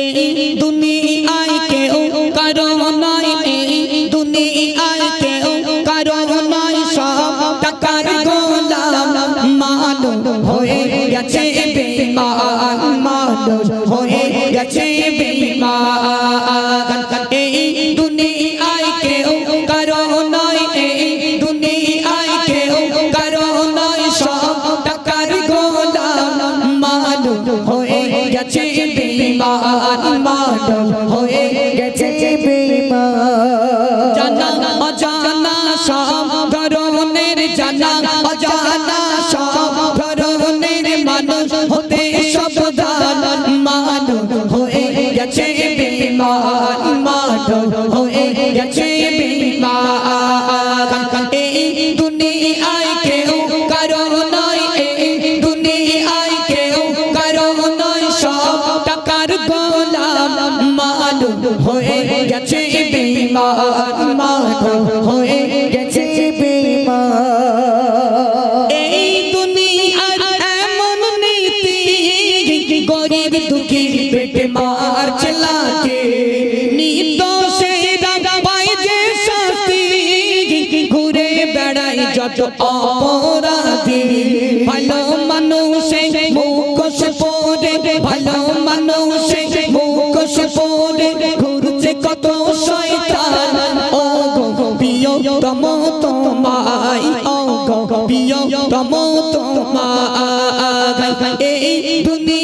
এই দুনিয়ায় কেউ কারো নাই, এই দুনিয়ায় কেউ কারো নাই, সব টাকার গোলাম মানুষ হয়ে গেছে বেঈমান, মানুষ হয়ে গেছে বেঈমান। এই দুনিয়ায় কেউ কারো নাই, এই দুনিয়ায় কেউ কারো নাই, সব টাকার গোলাম মানুষ হয়ে গেছে বেঈমান, মানুষ হয়ে গেছে বেঈমান। জানা অজানা সব ধরনের, জানা অজানা সব ধরনের মানুষ হতে সাবধান, মানুষ হয়ে গেছে বেঈমান, মানুষ হয়ে গেছে বেঈমান। এই দুনিয়ায় কেউ কারো নাই, এই দুনিয়ায় কেউ কারো নাই, সব টাকার গোলাম মানুষ হয়ে গেছে বেঈমান, মানুষ হয়ে গেছে বেঈমান। এই দুনিয়ার এমন নীতি, গরিব দুঃখী পেটে মারছে লাথি, নির্দোষেরা পায় যে শাস্তি, ঘুরে বেড়ায় যত অপরাধী। ভালো মানুষে মুখোশ পরে, ভালো মানুষে মুখোশ পরে ঘুরছে কত শয়তান। ও গো প্রিয়তম তোমায়, ও গো প্রিয়তম তোমায়, এই দুনিয়া